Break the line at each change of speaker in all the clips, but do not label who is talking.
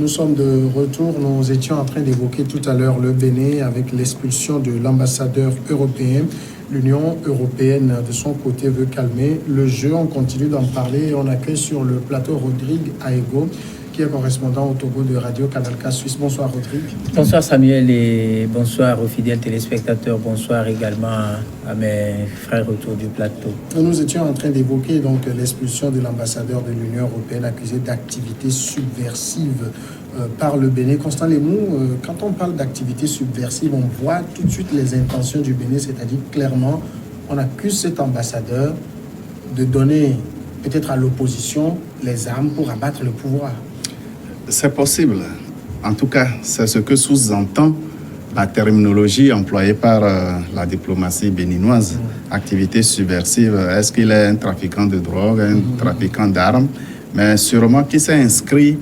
Nous sommes de retour. Nous étions en train d'évoquer tout à l'heure le Bénin avec l'expulsion de l'ambassadeur européen. L'Union européenne, de son côté, veut calmer le jeu. On continue d'en parler. On accueille sur le plateau Rodrigue Aego, qui est correspondant au Togo de Radio Canal-K Suisse. Bonsoir Rodrigue.
Bonsoir Samuel et bonsoir aux fidèles téléspectateurs. Bonsoir également à mes frères autour du plateau.
Nous étions en train d'évoquer donc l'expulsion de l'ambassadeur de l'Union européenne accusé d'activités subversives par le Bénin. Constant Lemou, quand on parle d'activités subversives, on voit tout de suite les intentions du Bénin, c'est-à-dire clairement, on accuse cet ambassadeur de donner peut-être à l'opposition les armes pour abattre le pouvoir.
C'est possible. En tout cas, c'est ce que sous-entend la terminologie employée par la diplomatie béninoise. Activité subversive, est-ce qu'il est un trafiquant de drogue, un trafiquant d'armes? Mais sûrement qu'il s'est inscrit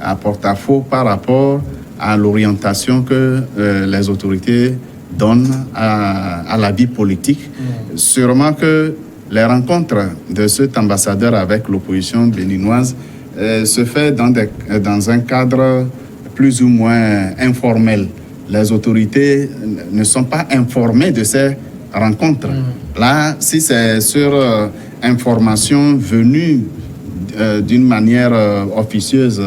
à porte-à-faux par rapport à l'orientation que les autorités donnent à la vie politique. Sûrement que les rencontres de cet ambassadeur avec l'opposition béninoise se fait dans un cadre plus ou moins informel. Les autorités ne sont pas informées de ces rencontres. Là, si c'est sur information venue d'une manière officieuse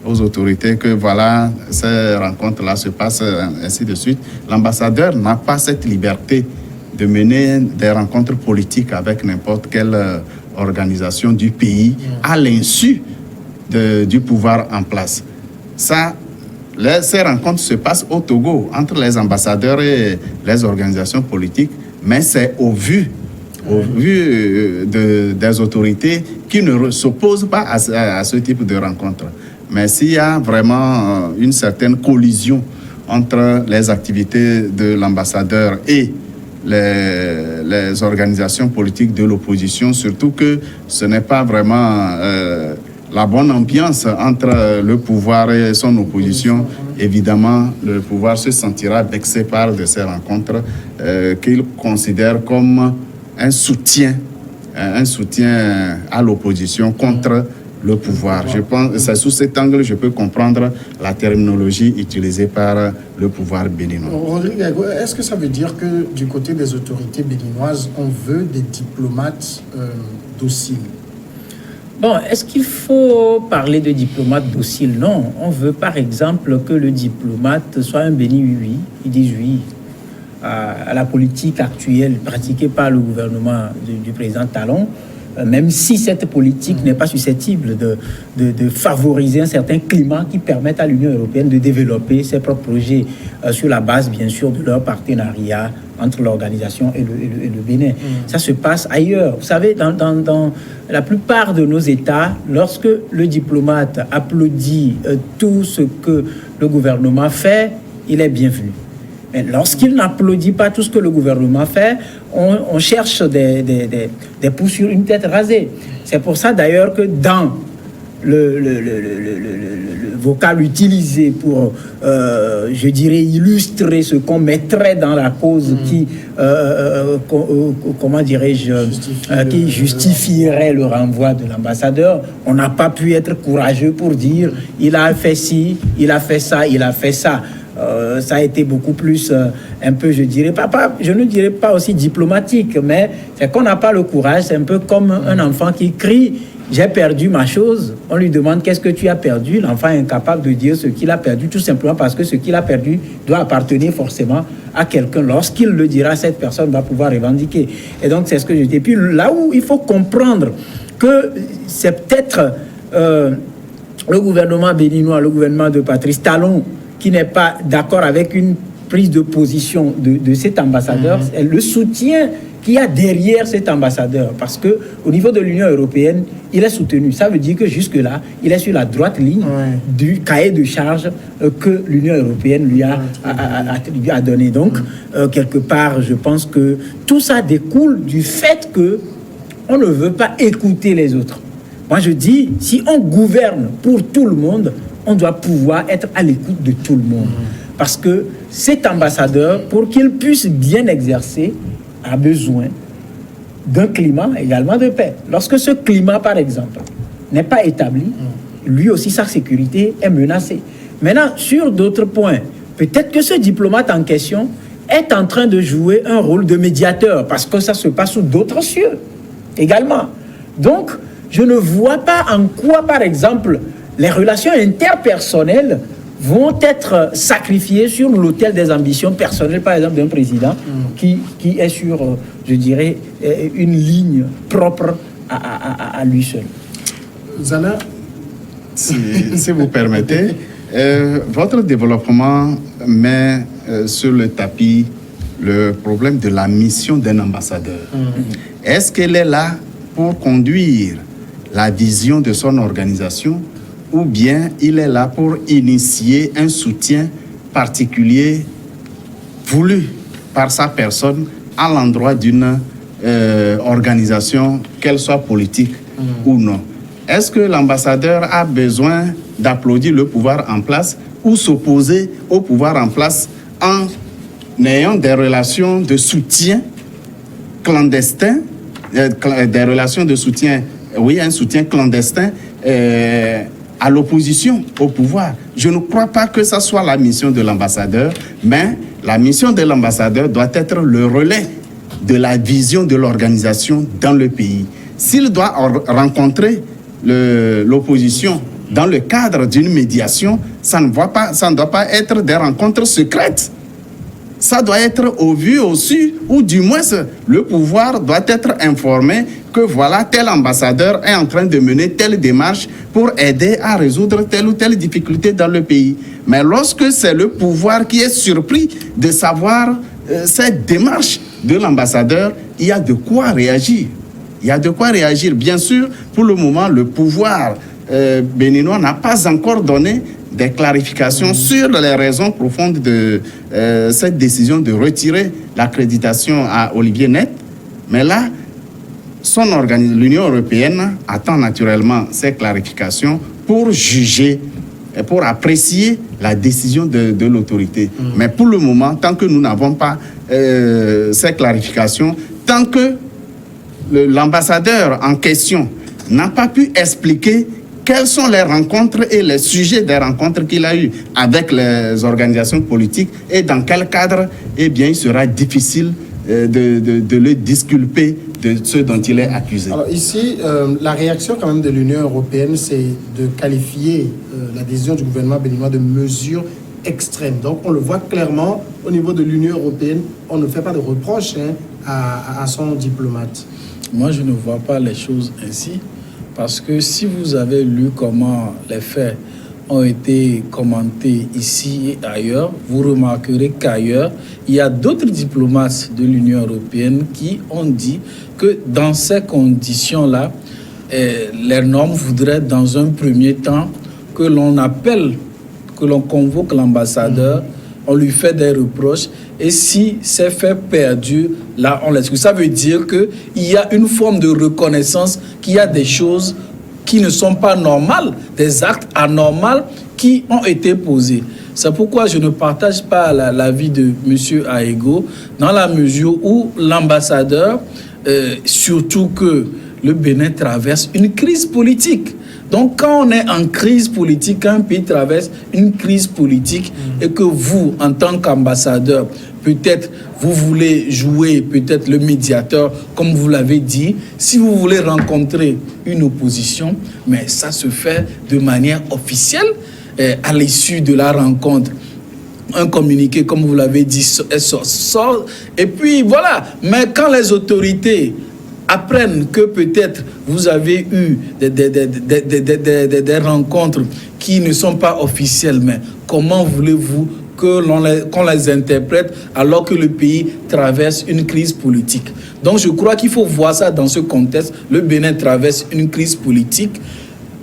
aux autorités que voilà, ces rencontres-là se passent, ainsi de suite, l'ambassadeur n'a pas cette liberté de mener des rencontres politiques avec n'importe quelle organisation du pays à l'insu du pouvoir en place. Ces rencontres se passent au Togo entre les ambassadeurs et les organisations politiques, mais c'est au vu des autorités qui ne s'opposent pas à ce type de rencontres. Mais s'il y a vraiment une certaine collision entre les activités de l'ambassadeur et les organisations politiques de l'opposition, surtout que ce n'est pas vraiment la bonne ambiance entre le pouvoir et son opposition, évidemment, le pouvoir se sentira vexé par de ces rencontres qu'il considère comme un soutien à l'opposition contre le pouvoir. Je pense que c'est sous cet angle que je peux comprendre la terminologie utilisée par le pouvoir béninois.
Rodrigue, est-ce que ça veut dire que du côté des autorités béninoises, on veut des diplomates dociles?
Bon, est-ce qu'il faut parler de diplomate docile? Non. On veut par exemple que le diplomate soit un béni oui. Il dit oui à la politique actuelle pratiquée par le gouvernement du président Talon, même si cette politique n'est pas susceptible de favoriser un certain climat qui permette à l'Union européenne de développer ses propres projets sur la base, bien sûr, de leur partenariat entre l'organisation et le Bénin. Ça se passe ailleurs. Vous savez, dans la plupart de nos États, lorsque le diplomate applaudit tout ce que le gouvernement fait, il est bienvenu. Mais lorsqu'il n'applaudit pas tout ce que le gouvernement fait, on cherche des poux sur une tête rasée. C'est pour ça d'ailleurs que dans le vocal utilisé pour, je dirais, illustrer ce qu'on mettrait dans la cause qui, comment dirais-je, qui justifierait le renvoi de l'ambassadeur, on n'a pas pu être courageux pour dire il a fait ci, il a fait ça, il a fait ça. Ça a été beaucoup plus un peu, je ne dirais pas aussi diplomatique, mais c'est qu'on n'a pas le courage. C'est un peu comme un enfant qui crie j'ai perdu ma chose. On lui demande qu'est-ce que tu as perdu. L'enfant est incapable de dire ce qu'il a perdu, tout simplement parce que ce qu'il a perdu doit appartenir forcément à quelqu'un. Lorsqu'il le dira, cette personne va pouvoir revendiquer. Et donc c'est ce que je dis. Et puis là où il faut comprendre que c'est peut-être le gouvernement béninois, le gouvernement de Patrice Talon, qui n'est pas d'accord avec une prise de position de cet ambassadeur, c'est le soutien qu'il y a derrière cet ambassadeur. Parce qu'au niveau de l'Union européenne, il est soutenu. Ça veut dire que jusque-là, il est sur la droite ligne du cahier de charge que l'Union européenne lui a donné. Donc, quelque part, je pense que tout ça découle du fait qu'on ne veut pas écouter les autres. Moi, je dis, si on gouverne pour tout le monde, on doit pouvoir être à l'écoute de tout le monde. Parce que cet ambassadeur, pour qu'il puisse bien exercer, a besoin d'un climat également de paix. Lorsque ce climat, par exemple, n'est pas établi, lui aussi sa sécurité est menacée. Maintenant, sur d'autres points, peut-être que ce diplomate en question est en train de jouer un rôle de médiateur, parce que ça se passe sous d'autres cieux également. Donc, je ne vois pas en quoi, par exemple, les relations interpersonnelles vont être sacrifiées sur l'autel des ambitions personnelles, par exemple, d'un président qui est sur, je dirais, une ligne propre à lui seul.
Zana,
si vous permettez, votre développement met sur le tapis le problème de la mission d'un ambassadeur. Est-ce qu'elle est là pour conduire la vision de son organisation, ou bien il est là pour initier un soutien particulier voulu par sa personne à l'endroit d'une organisation, qu'elle soit politique ou non? Est-ce que l'ambassadeur a besoin d'applaudir le pouvoir en place ou s'opposer au pouvoir en place en ayant des relations de soutien clandestin, des relations de soutien, oui, un soutien clandestin à l'opposition au pouvoir? Je ne crois pas que ça soit la mission de l'ambassadeur, mais la mission de l'ambassadeur doit être le relais de la vision de l'organisation dans le pays. S'il doit rencontrer l'opposition dans le cadre d'une médiation, ça ne doit pas être des rencontres secrètes. Ça doit être au vu, au su, ou du moins le pouvoir doit être informé que voilà, tel ambassadeur est en train de mener telle démarche pour aider à résoudre telle ou telle difficulté dans le pays. Mais lorsque c'est le pouvoir qui est surpris de savoir cette démarche de l'ambassadeur, il y a de quoi réagir. Il y a de quoi réagir. Bien sûr, pour le moment, le pouvoir béninois n'a pas encore donné des clarifications sur les raisons profondes de cette décision de retirer l'accréditation à Olivier Net. Mais là, l'Union européenne attend naturellement ces clarifications pour juger et pour apprécier la décision de l'autorité. Mais pour le moment, tant que nous n'avons pas ces clarifications, tant que l'ambassadeur en question n'a pas pu expliquer quelles sont les rencontres et les sujets des rencontres qu'il a eues avec les organisations politiques et dans quel cadre, eh bien, il sera difficile de le disculper de ce dont il est accusé.
Alors ici, la réaction quand même de l'Union européenne, c'est de qualifier la décision du gouvernement béninois de mesure extrême. Donc on le voit clairement au niveau de l'Union européenne, on ne fait pas de reproches à son diplomate.
Moi, je ne vois pas les choses ainsi. Parce que si vous avez lu comment les faits ont été commentés ici et ailleurs, vous remarquerez qu'ailleurs, il y a d'autres diplomates de l'Union européenne qui ont dit que dans ces conditions-là, les normes voudraient dans un premier temps que l'on appelle, que l'on convoque l'ambassadeur, on lui fait des reproches, et si c'est fait perdu, là, on l'excuse. Ça veut dire qu'il y a une forme de reconnaissance qu'il y a des choses qui ne sont pas normales, des actes anormaux qui ont été posés. C'est pourquoi je ne partage pas l'avis de M. Aego, dans la mesure où l'ambassadeur, surtout que le Bénin traverse une crise politique. Donc, quand on est en crise politique, quand un pays traverse une crise politique et que vous, en tant qu'ambassadeur, peut-être vous voulez jouer peut-être le médiateur, comme vous l'avez dit, si vous voulez rencontrer une opposition, mais ça se fait de manière officielle à l'issue de la rencontre. Un communiqué, comme vous l'avez dit, sort. Et puis voilà. Mais quand les autorités apprennent que peut-être vous avez eu des rencontres qui ne sont pas officielles, mais comment voulez-vous qu'on les interprète alors que le pays traverse une crise politique? Donc je crois qu'il faut voir ça dans ce contexte. Le Bénin traverse une crise politique.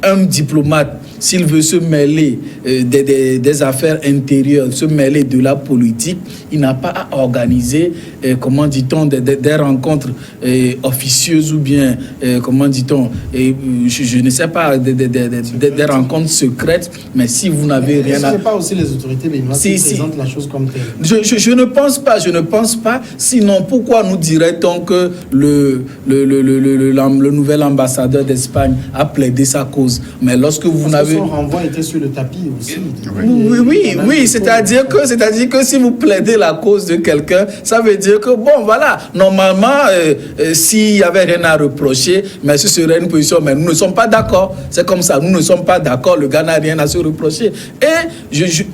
Un diplomate, s'il veut se mêler des affaires intérieures, se mêler de la politique, il n'a pas à organiser, comment dit-on, des rencontres officieuses ou bien, comment dit-on, je ne sais pas, des rencontres secrètes, mais si vous n'avez rien à...
Ce n'est pas aussi les autorités béninoises qui présentent la chose comme telle.
Je ne pense pas, sinon pourquoi nous dirait-on que le nouvel ambassadeur d'Espagne a plaidé sa cause? Mais lorsque vous n'avez
son renvoi était sur le tapis aussi.
Oui, c'est-à-dire que si vous plaidez la cause de quelqu'un, ça veut dire que, bon, voilà, normalement, s'il n'y avait rien à reprocher, mais ce serait une position, mais nous ne sommes pas d'accord. C'est comme ça, nous ne sommes pas d'accord, le gars n'a rien à se reprocher. Et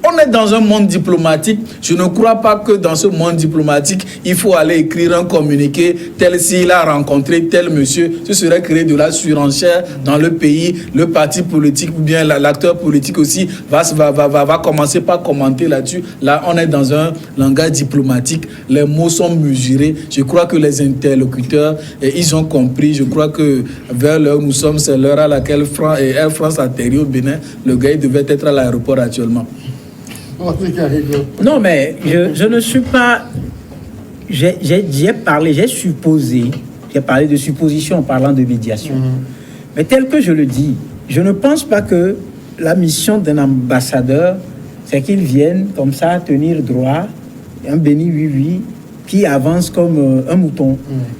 on est dans un monde diplomatique, je ne crois pas que dans ce monde diplomatique, il faut aller écrire un communiqué tel s'il a rencontré tel monsieur, ce serait créer de la surenchère dans le pays, le parti politique ou bien l'acteur politique aussi va commencer par commenter là-dessus. Là, on est dans un langage diplomatique, les mots sont mesurés. Je crois que les interlocuteurs, ils ont compris. Je crois que vers l'heure où nous sommes, c'est l'heure à laquelle Air France atterrit au Bénin. Le gars, il devait être à l'aéroport actuellement.
Non, mais je ne suis pas... J'ai parlé, j'ai parlé de supposition en parlant de médiation. Mais tel que je le dis, je ne pense pas que la mission d'un ambassadeur, c'est qu'il vienne comme ça tenir droit, un béni oui, qui avance comme un mouton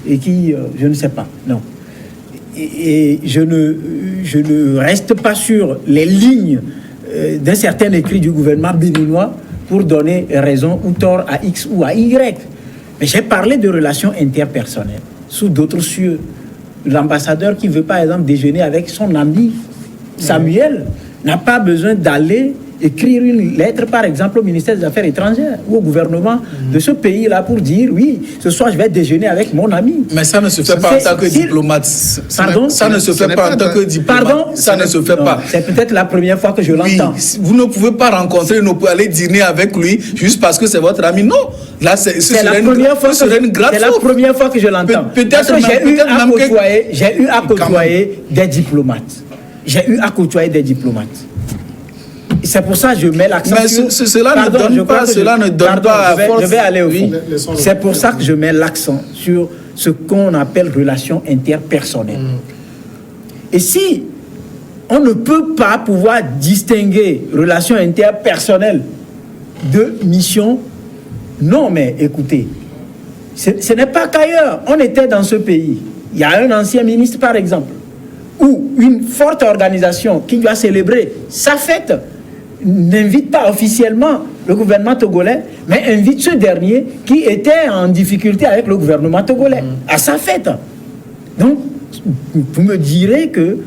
et qui, je ne sais pas, non. Et je ne reste pas sur les lignes d'un certain écrit du gouvernement béninois pour donner raison ou tort à X ou à Y. Mais j'ai parlé de relations interpersonnelles sous d'autres cieux. L'ambassadeur qui veut par exemple déjeuner avec son ami Samuel n'a pas besoin d'aller écrire une lettre par exemple au ministère des Affaires étrangères ou au gouvernement de ce pays-là pour dire oui, ce soir je vais déjeuner avec mon ami.
Mais ça ne se fait pas en tant que diplomate.
Pardon?
Ça ne se fait pas en tant que diplomate.
Pardon?
Ça ne se fait pas.
C'est peut-être la première fois que je l'entends.
Vous ne pouvez pas rencontrer, ne pouvez aller dîner avec lui juste parce que c'est votre ami. Non. Là, c'est la première fois que je l'entends. Peut-être j'ai eu à côtoyer des diplomates. C'est pour ça que je mets l'accent sur... Cela ne donne pas force.
Je vais aller au fond. C'est pour ça que je mets l'accent sur ce qu'on appelle relations interpersonnelles. Et si on ne peut pas pouvoir distinguer relations interpersonnelles de mission, non, mais écoutez, ce n'est pas qu'ailleurs. On était dans ce pays. Il y a un ancien ministre, par exemple, ou une forte organisation qui doit célébrer sa fête n'invite pas officiellement le gouvernement togolais, mais invite ce dernier qui était en difficulté avec le gouvernement togolais à sa fête. Donc, vous me direz que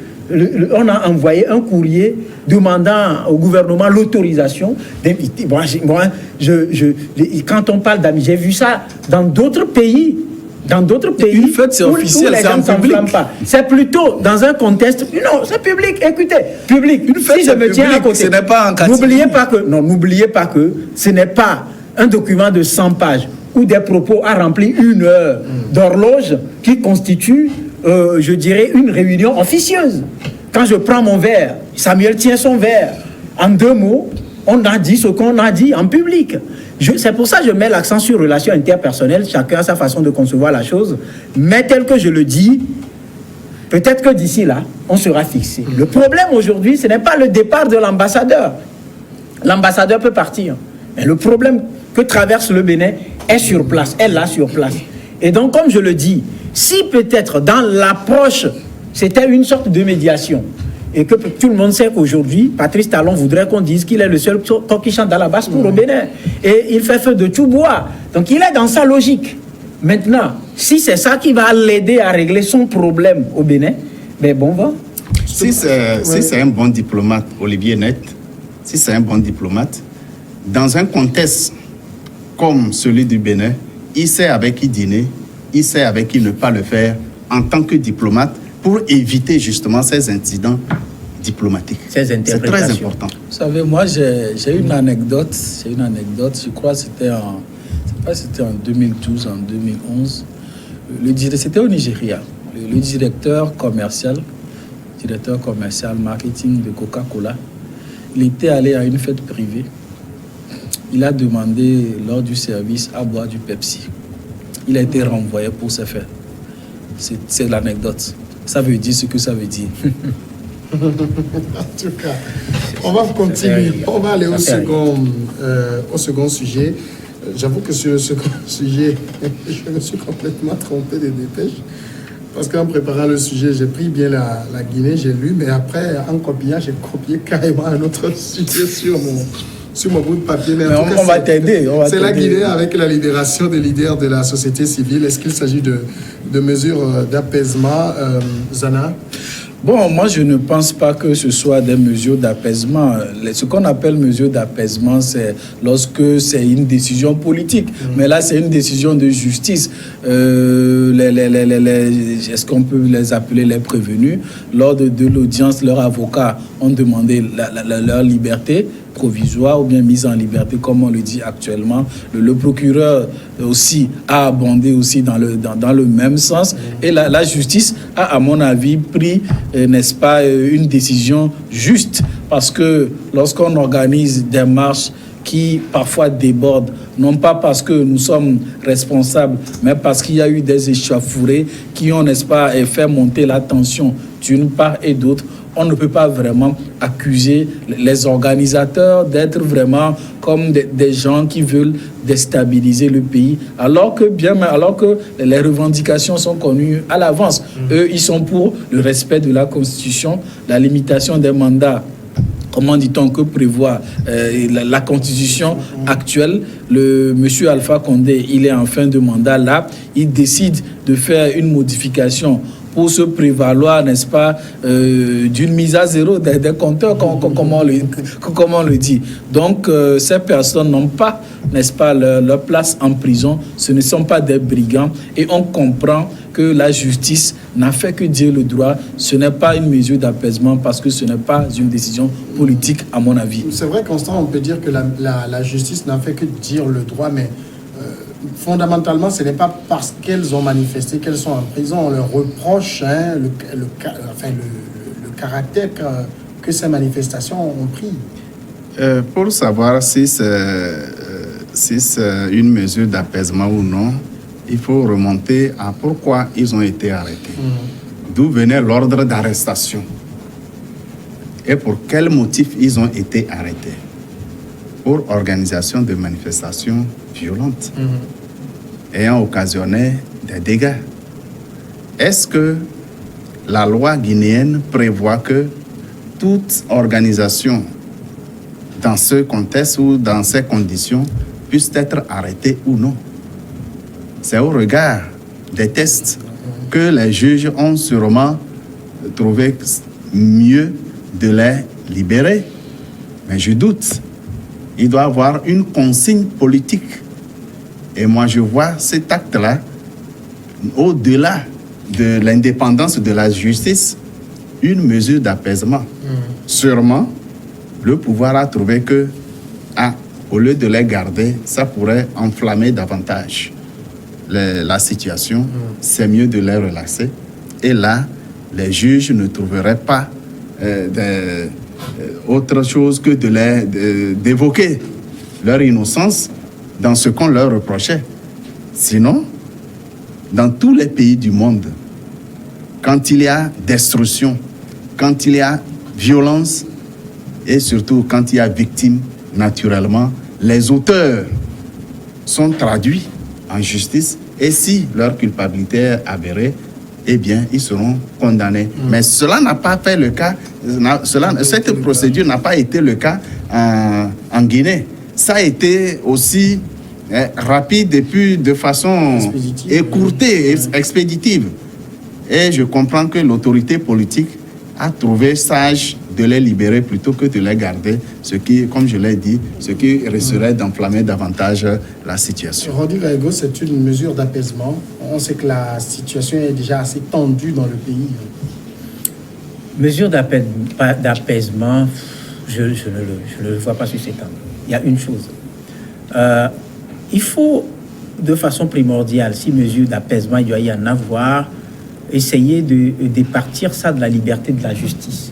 on a envoyé un courrier demandant au gouvernement l'autorisation d'inviter. Quand on parle d'amis, j'ai vu ça dans d'autres pays.
Une fête, c'est officiel, c'est en public.
C'est plutôt dans un contexte. Non, c'est public. Écoutez, public.
Une fête,
si je me tiens à côté,
ce n'est pas en catégorie.
N'oubliez pas que ce n'est pas un document de 100 pages ou des propos à remplir 1 heure d'horloge qui constitue, je dirais, une réunion officieuse. Quand je prends mon verre, Samuel tient son verre. En 2 mots, on a dit ce qu'on a dit en public. C'est pour ça que je mets l'accent sur relations interpersonnelles. Chacun a sa façon de concevoir la chose. Mais tel que je le dis, peut-être que d'ici là, on sera fixé. Le problème aujourd'hui, ce n'est pas le départ de l'ambassadeur. L'ambassadeur peut partir. Mais le problème que traverse le Bénin est sur place. Elle est là sur place. Et donc, comme je le dis, si peut-être dans l'approche, c'était une sorte de médiation, et que tout le monde sait qu'aujourd'hui, Patrice Talon voudrait qu'on dise qu'il est le seul coq qui chante dans la basse pour le Bénin. Et il fait feu de tout bois. Donc il est dans sa logique. Maintenant, si c'est ça qui va l'aider à régler son problème au Bénin, ben bon va.
Si c'est un bon diplomate, Olivier Net, si c'est un bon diplomate, dans un contexte comme celui du Bénin, il sait avec qui dîner, il sait avec qui ne pas le faire en tant que diplomate, pour éviter justement ces incidents diplomatiques. C'est très important.
Vous savez, moi, j'ai une anecdote. Je crois que c'était en 2012, en 2011. C'était au Nigeria. Le directeur commercial marketing de Coca-Cola, il était allé à une fête privée. Il a demandé, lors du service, à boire du Pepsi. Il a été renvoyé pour ce fait. C'est l'anecdote. Ça veut dire ce que ça veut dire.
En tout cas, on va continuer. On va aller au second sujet. J'avoue que sur le second sujet, je me suis complètement trompé des dépêches. Parce qu'en préparant le sujet, j'ai pris bien la Guinée, j'ai lu, mais après, en copiant, j'ai copié carrément un autre sujet sur mon bout de papier. Mais en tout cas,
on va t'aider.
C'est la Guinée avec la libération des leaders de la société civile. Est-ce qu'il s'agit de mesures d'apaisement, Zana?
Bon, moi, je ne pense pas que ce soit des mesures d'apaisement. Ce qu'on appelle mesures d'apaisement, c'est lorsque c'est une décision politique. Mais là, c'est une décision de justice. Est-ce qu'on peut les appeler les prévenus? Lors de l'audience, leurs avocats ont demandé leur liberté provisoire ou bien mise en liberté, comme on le dit actuellement. Le procureur aussi a abondé aussi dans le même sens. Et la justice a, à mon avis, pris, n'est-ce pas, une décision juste. Parce que lorsqu'on organise des marches qui parfois débordent, non pas parce que nous sommes responsables, mais parce qu'il y a eu des échauffourées qui ont, n'est-ce pas, fait monter la tension d'une part et d'autre, on ne peut pas vraiment accuser les organisateurs d'être vraiment comme des gens qui veulent déstabiliser le pays, alors que les revendications sont connues à l'avance. Eux, ils sont pour le respect de la Constitution, la limitation des mandats. Comment dit-on que prévoit la Constitution actuelle? Monsieur Alpha Condé, il est en fin de mandat là, il décide de faire une modification pour se prévaloir, n'est-ce pas, d'une mise à zéro des compteurs, comme on le dit. Donc, ces personnes n'ont pas, n'est-ce pas, leur place en prison. Ce ne sont pas des brigands. Et on comprend que la justice n'a fait que dire le droit. Ce n'est pas une mesure d'apaisement parce que ce n'est pas une décision politique, à mon avis.
C'est vrai, Constant, on peut dire que la justice n'a fait que dire le droit, mais fondamentalement, ce n'est pas parce qu'elles ont manifesté qu'elles sont en prison. On leur reproche le caractère que ces manifestations ont pris.
Pour savoir si c'est une mesure d'apaisement ou non, il faut remonter à pourquoi ils ont été arrêtés. D'où venait l'ordre d'arrestation et pour quel motif ils ont été arrêtés. Pour organisation de manifestations violentes ayant occasionné des dégâts. Est-ce que la loi guinéenne prévoit que toute organisation dans ce contexte ou dans ces conditions puisse être arrêtée ou non? C'est au regard des tests que les juges ont sûrement trouvé mieux de les libérer. Mais je doute. Il doit y avoir une consigne politique. Et moi, je vois cet acte-là, au-delà de l'indépendance de la justice, une mesure d'apaisement. Sûrement, le pouvoir a trouvé que, au lieu de les garder, ça pourrait enflammer davantage la situation. C'est mieux de les relaxer. Et là, les juges ne trouveraient pas autre chose que d'évoquer leur innocence dans ce qu'on leur reprochait. Sinon, dans tous les pays du monde, quand il y a destruction, quand il y a violence et surtout quand il y a victime, naturellement, les auteurs sont traduits en justice et si leur culpabilité est avérée, eh bien, ils seront condamnés. Mais cela n'a pas fait le cas, cette procédure n'a pas été le cas en Guinée. Ça a été aussi rapide et puis de façon écourtée, expéditive. Et je comprends que l'autorité politique a trouvé sage de les libérer plutôt que de les garder, ce qui, comme je l'ai dit, ce qui risquerait d'enflammer davantage la situation.
Rodi Gaego, c'est une mesure d'apaisement. On sait que la situation est déjà assez tendue dans le pays.
Mesure d'apaisement, je ne le vois pas sur cet angle. Il y a une chose. Il faut, de façon primordiale, si mesure d'apaisement il doit y en avoir, essayer de départir ça de la liberté de la justice.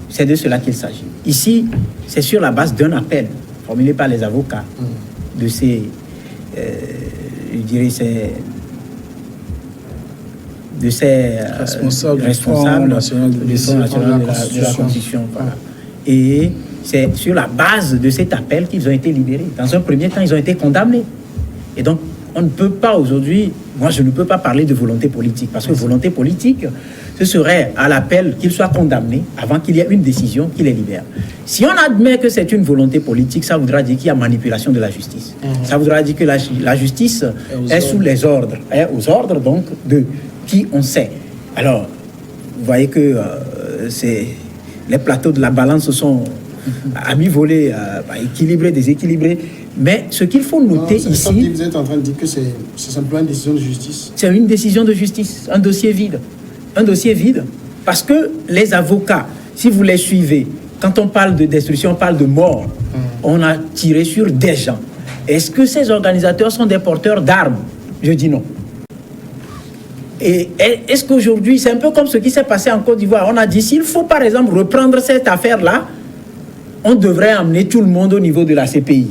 C'est de cela qu'il s'agit. Ici, c'est sur la base d'un appel formulé par les avocats de ces, responsables du Front national de la Constitution. Voilà. Et c'est sur la base de cet appel qu'ils ont été libérés. Dans un premier temps, ils ont été condamnés. Et donc, on ne peut pas aujourd'hui, moi je ne peux pas parler de volonté politique, parce que volonté politique, ce serait à l'appel qu'il soit condamné avant qu'il y ait une décision qui les libère. Si on admet que c'est une volonté politique, ça voudra dire qu'il y a manipulation de la justice. Ça voudra dire que la justice est sous les ordres, aux ordres donc de qui on sait. Alors, vous voyez que les plateaux de la balance sont à mi-volée, équilibrés, déséquilibrés. Mais ce qu'il faut noter ici...
Vous êtes en train de dire que c'est simplement une décision de justice.
C'est une décision de justice, un dossier vide. Un dossier vide, parce que les avocats, si vous les suivez, quand on parle de destruction, on parle de mort. On a tiré sur des gens. Est-ce que ces organisateurs sont des porteurs d'armes? Je dis non. Et est-ce qu'aujourd'hui, c'est un peu comme ce qui s'est passé en Côte d'Ivoire. On a dit, s'il faut par exemple reprendre cette affaire-là, on devrait amener tout le monde au niveau de la CPI.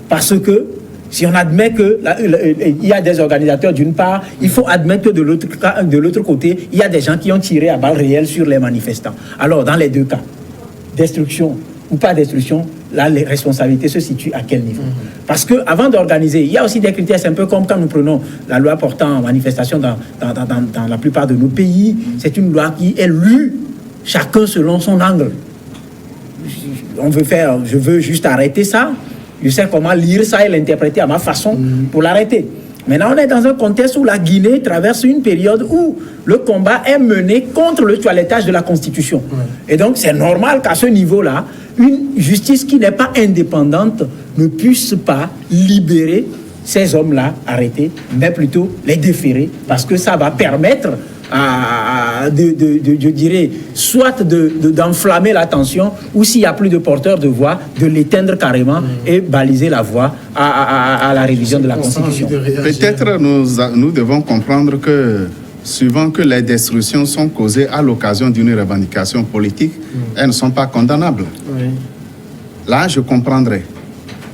Parce que si on admet qu'il y a des organisateurs d'une part, il faut admettre que de l'autre côté, il y a des gens qui ont tiré à balles réelles sur les manifestants. Alors, dans les deux cas, destruction ou pas destruction, là, les responsabilités se situent à quel niveau? Parce qu'avant d'organiser, il y a aussi des critères. C'est un peu comme quand nous prenons la loi portant manifestation dans la plupart de nos pays. C'est une loi qui est lue, chacun selon son angle. Je veux juste arrêter ça. Je sais comment lire ça et l'interpréter à ma façon pour l'arrêter. Maintenant, on est dans un contexte où la Guinée traverse une période où le combat est mené contre le toilettage de la Constitution. Et donc, c'est normal qu'à ce niveau-là, une justice qui n'est pas indépendante ne puisse pas libérer ces hommes-là arrêtés, mais plutôt les déférer, parce que ça va permettre je dirais, soit d'enflammer la tension, ou s'il n'y a plus de porteurs de voix, de l'éteindre carrément et baliser la voie à la révision de la Constitution.
Peut-être nous devons comprendre que, suivant que les destructions sont causées à l'occasion d'une revendication politique, elles ne sont pas condamnables. Là, je comprendrai.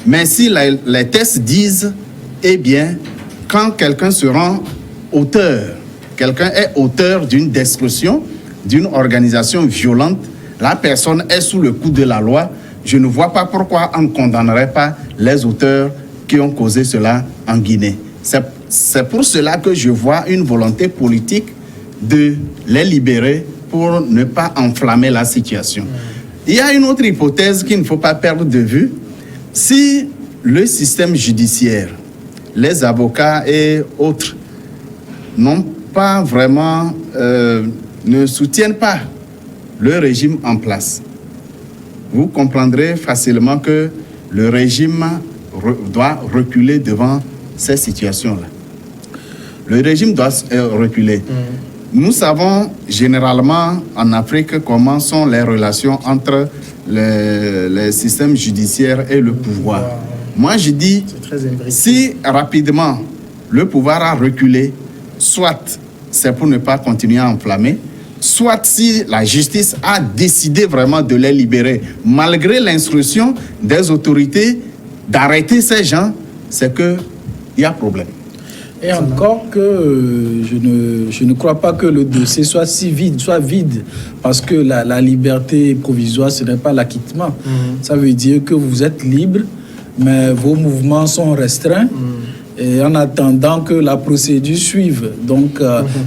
Mais si les tests disent, eh bien, quand quelqu'un se rend auteur, quelqu'un est auteur d'une destruction, d'une organisation violente, la personne est sous le coup de la loi, je ne vois pas pourquoi on ne condamnerait pas les auteurs qui ont causé cela en Guinée. C'est pour cela que je vois une volonté politique de les libérer pour ne pas enflammer la situation. Il y a une autre hypothèse qu'il ne faut pas perdre de vue. Si le système judiciaire, les avocats et autres n'ont pas vraiment, ne soutiennent pas le régime en place, vous comprendrez facilement que le régime doit reculer devant ces situations-là. Le régime doit reculer. Nous savons généralement en Afrique comment sont les relations entre les systèmes judiciaires et le pouvoir. Moi, je dis, si rapidement le pouvoir a reculé, soit c'est pour ne pas continuer à enflammer, soit si la justice a décidé vraiment de les libérer, malgré l'instruction des autorités d'arrêter ces gens, c'est qu'il y a problème.
Et encore que je ne crois pas que le dossier soit vide, parce que la liberté provisoire, ce n'est pas l'acquittement. Ça veut dire que vous êtes libre, mais vos mouvements sont restreints. Et en attendant que la procédure suive. Donc,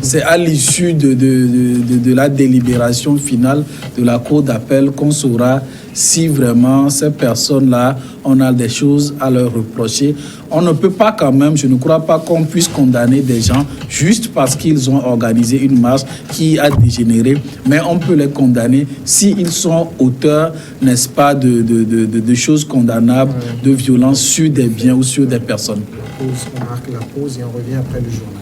c'est à l'issue de la délibération finale de la Cour d'appel qu'on saura si vraiment ces personnes-là, on a des choses à leur reprocher. On ne peut pas quand même, je ne crois pas qu'on puisse condamner des gens juste parce qu'ils ont organisé une marche qui a dégénéré, mais on peut les condamner s'ils sont auteurs, n'est-ce pas, de choses condamnables, de violences sur des biens ou sur des personnes.
On marque la pause et on revient après le journal.